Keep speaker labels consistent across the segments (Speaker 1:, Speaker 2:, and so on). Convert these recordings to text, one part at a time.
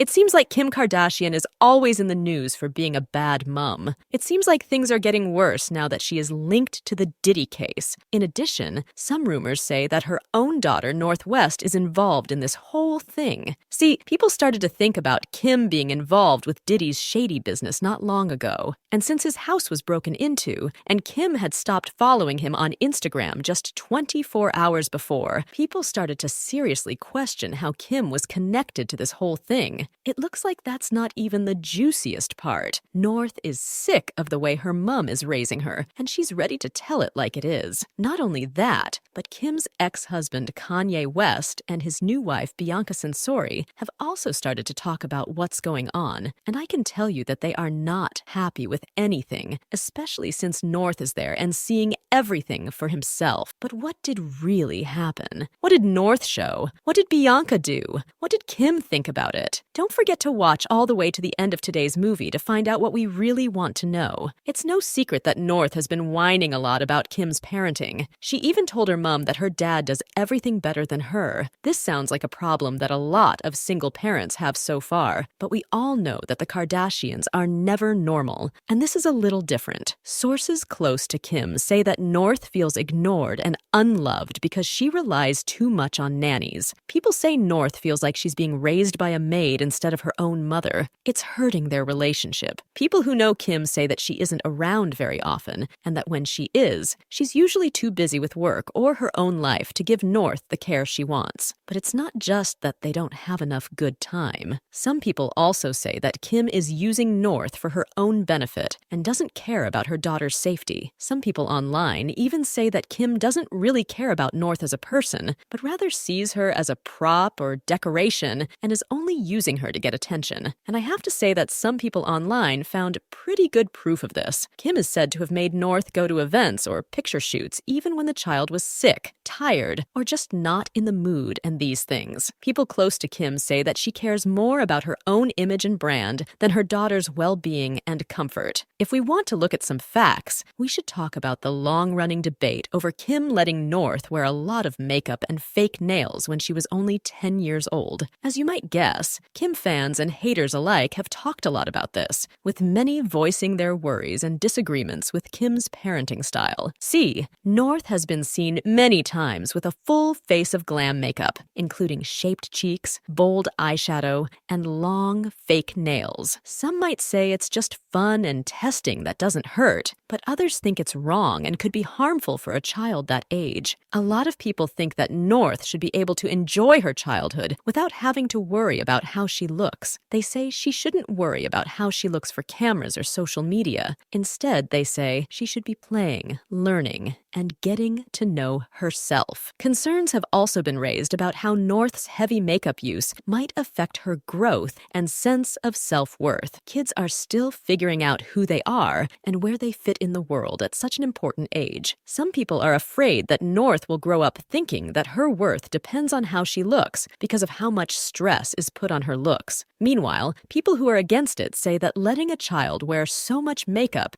Speaker 1: It seems like Kim Kardashian is always in the news for being a bad mum. It seems like things are getting worse now that she is linked to the Diddy case. In addition, some rumors say that her own daughter, Northwest, is involved in this whole thing. See, people started to think about Kim being involved with Diddy's shady business not long ago. And since his house was broken into, and Kim had stopped following him on Instagram just 24 hours before, people started to seriously question how Kim was connected to this whole thing. It looks like that's not even the juiciest part. North is sick of the way her mum is raising her, and she's ready to tell it like it is. Not only that, but Kim's ex-husband Kanye West and his new wife Bianca Censori have also started to talk about what's going on, and I can tell you that they are not happy with anything, especially since North is there and seeing everything for himself. But what did really happen? What did North show? What did Bianca do? What did Kim think about it? Don't forget to watch all the way to the end of today's movie to find out what we really want to know. It's no secret that North has been whining a lot about Kim's parenting. She even told her mom that her dad does everything better than her. This sounds like a problem that a lot of single parents have so far, but we all know that the Kardashians are never normal, and this is a little different. Sources close to Kim say that North feels ignored and unloved because she relies too much on nannies. People say North feels like she's being raised by a maid instead of her own mother. It's hurting their relationship. People who know Kim say that she isn't around very often, and that when she is, she's usually too busy with work or her own life to give North the care she wants. But it's not just that they don't have enough good time. Some people also say that Kim is using North for her own benefit and doesn't care about her daughter's safety. Some people online even say that Kim doesn't really care about North as a person, but rather sees her as a prop or decoration and is only using her to get attention. And I have to say that some people online found pretty good proof of this. Kim is said to have made North go to events or picture shoots even when the child was sick, tired, or just not in the mood and these things. People close to Kim say that she cares more about her own image and brand than her daughter's well-being and comfort. If we want to look at some facts, we should talk about the long-running debate over Kim letting North wear a lot of makeup and fake nails when she was only 10 years old. As you might guess, Kim fans and haters alike have talked a lot about this, with many voicing their worries and disagreements with Kim's parenting style. See, North has been seen many times with a full face of glam makeup, including shaped cheeks, bold eyeshadow, and long, fake nails. Some might say it's just fun and testing that doesn't hurt, but others think it's wrong and could be harmful for a child that age. A lot of people think that North should be able to enjoy her childhood without having to worry about how she looks. They say she shouldn't worry about how she looks for cameras or social media. Instead, they say she should be playing, learning, and getting to know herself. Concerns have also been raised about how North's heavy makeup use might affect her growth and sense of self-worth. Kids are still figuring out who they are and where they fit in the world at such an important age. Some people are afraid that North will grow up thinking that her worth depends on how she looks because of how much stress is put on her looks. Meanwhile, people who are against it say that letting a child wear so much makeup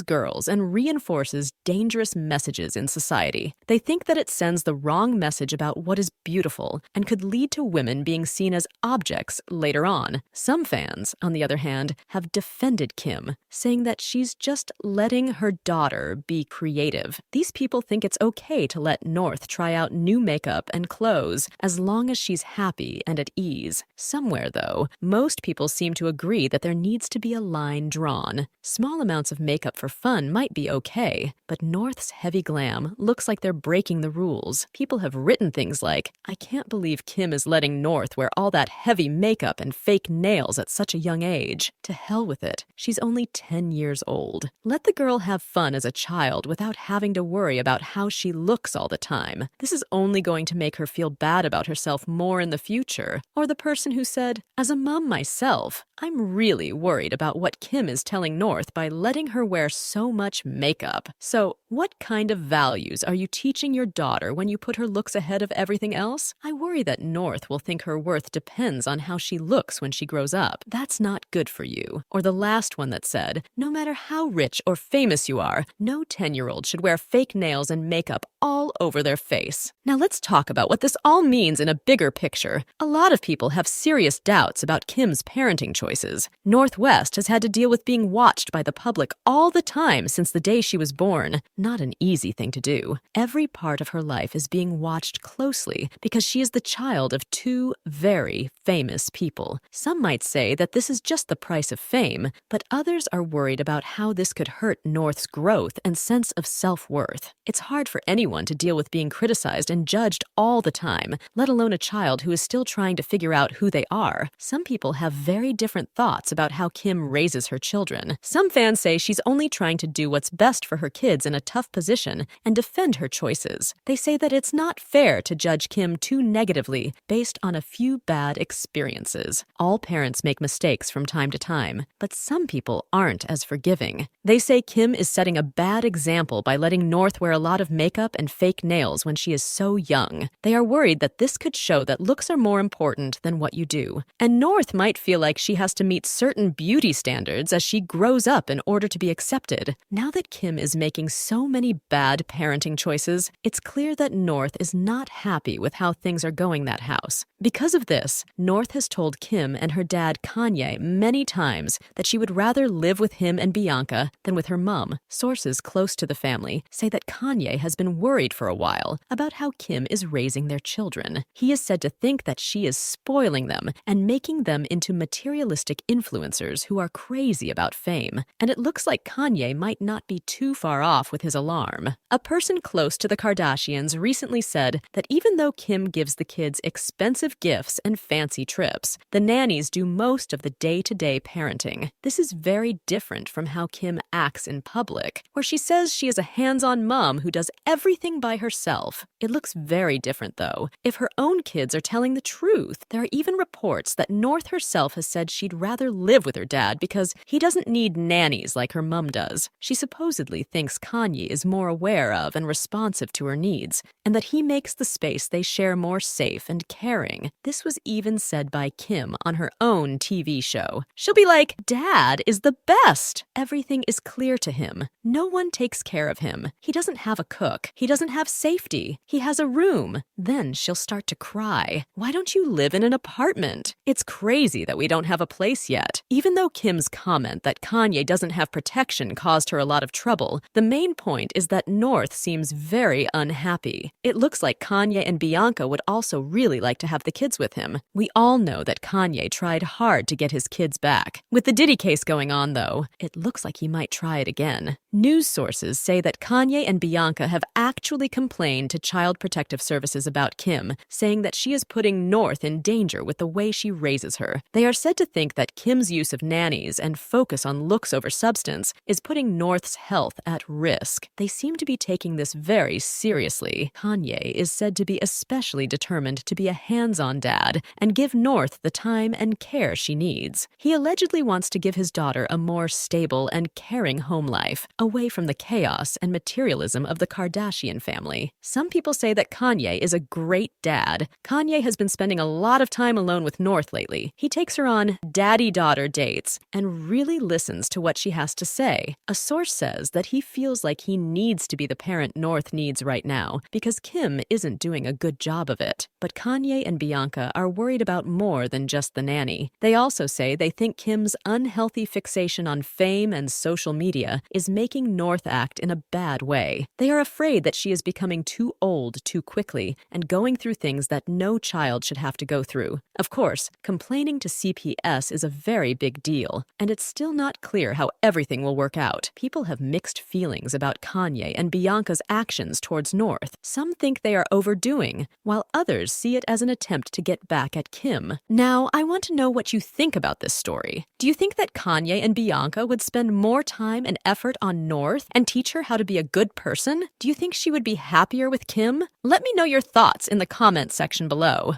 Speaker 1: girls and reinforces dangerous messages in society. They think that it sends the wrong message about what is beautiful and could lead to women being seen as objects later on. Some fans, on the other hand, have defended Kim, saying that she's just letting her daughter be creative. These people think it's okay to let North try out new makeup and clothes as long as she's happy and at ease. Somewhere, though, most people seem to agree that there needs to be a line drawn. Small amounts of makeup for fun might be okay, but North's heavy glam looks like they're breaking the rules. People have written things like, "I can't believe Kim is letting North wear all that heavy makeup and fake nails at such a young age. To hell with it. She's only 10 years old. Let the girl have fun as a child without having to worry about how she looks all the time. This is only going to make her feel bad about herself more in the future." Or the person who said, "As a mom myself, I'm really worried about what Kim is telling North by letting her wear so much makeup." So, what kind of values are you teaching your daughter when you put her looks ahead of everything else? I worry that North will think her worth depends on how she looks when she grows up. That's not good for you. Or the last one that said, "No matter how rich or famous you are, no 10-year-old should wear fake nails and makeup all over their face. Now let's talk about what this all means in a bigger picture. A lot of people have serious doubts about Kim's parenting choices. Northwest has had to deal with being watched by the public all the time since the day she was born. Not an easy thing to do. Every part of her life is being watched closely because she is the child of two very famous people. Some might say that this is just the price of fame, but others are worried about how this could hurt North's growth and sense of self-worth. It's hard for anyone to deal with being criticized and judged all the time, let alone a child who is still trying to figure out who they are. Some people have very different thoughts about how Kim raises her children. Some fans say she's only trying to do what's best for her kids in a tough position and defend her choices. They say that it's not fair to judge Kim too negatively based on a few bad experiences. All parents make mistakes from time to time, but some people aren't as forgiving. They say Kim is setting a bad example by letting North wear a lot of makeup and fake nails when she is so young. They are worried that this could show that looks are more important than what you do. And North might feel like she has to meet certain beauty standards as she grows up in order to be accepted. Now that Kim is making so many bad parenting choices, it's clear that North is not happy with how things are going that house. Because of this, North has told Kim and her dad Kanye many times that she would rather live with him and Bianca than with her mom. Sources close to the family say that Kanye has been worried for a while about how Kim is raising their children. He is said to think that she is spoiling them and making them into materialistic influencers who are crazy about fame. And it looks like Kanye might not be too far off with his alarm. A person close to the Kardashians recently said that even though Kim gives the kids expensive gifts and fancy trips, the nannies do most of the day-to-day parenting. This is very different from how Kim acts in public, where she says she is a hands-on mom who does everything by herself. It looks very different, though, if her own kids are telling the truth. There are even reports that North herself has said she'd rather live with her dad because he doesn't need nannies like her mom does. She supposedly thinks Kanye is more aware of and responsive to her needs, and that he makes the space they share more safe and caring. This was even said by Kim on her own TV show. She'll be like, "Dad is the best. Everything is clear to him. No one takes care of him. He doesn't have a cook. He doesn't have safety. He has a room." Then she'll start to cry. Why don't you live in an apartment? It's crazy that we don't have a place yet. Even though Kim's comment that Kanye doesn't have protection caused her a lot of trouble, the main point is that North seems very unhappy. It looks like Kanye and Bianca would also really like to have the kids with him. We all know that Kanye tried hard to get his kids back. With the Diddy case going on, though, it looks like he might try it again. News sources say that Kanye and Bianca have actually complained to Child Protective Services about Kim, saying that she is putting North in danger with the way she raises her. They are said to think that Kim's use of nannies and focus on looks over substance is putting North's health at risk. They seem to be taking this very seriously. Kanye is said to be especially determined to be a hands-on dad and give North the time and care she needs. He allegedly wants to give his daughter a more stable and caring home life, away from the chaos and materialism of the Kardashian family. Some people say that Kanye is a great dad. Kanye has been spending a lot of time alone with North lately. He takes her on daddy-daughter dates and really listens to what she has to say. A source says that he feels like he needs to be the parent North needs right now because Kim isn't doing a good job of it. But Kanye and Bianca are worried about more than just the nanny. They also say they think Kim's unhealthy fixation on fame and social media is making North act in a bad way. They are afraid that she is becoming too old too quickly and going through things that no child should have to go through. Of course, complaining to CPS is a very big deal, and it's still not clear how everything will work out. People have mixed feelings about Kanye and Bianca's actions towards North. Some think they are overdoing, while others see it as an attempt to get back at Kim. Now, I want to know what you think about this story. Do you think that Kanye and Bianca would spend more time and effort on North and teach her how to be a good person? Do you think she would be happier with Kim? Let me know your thoughts in the comments section below.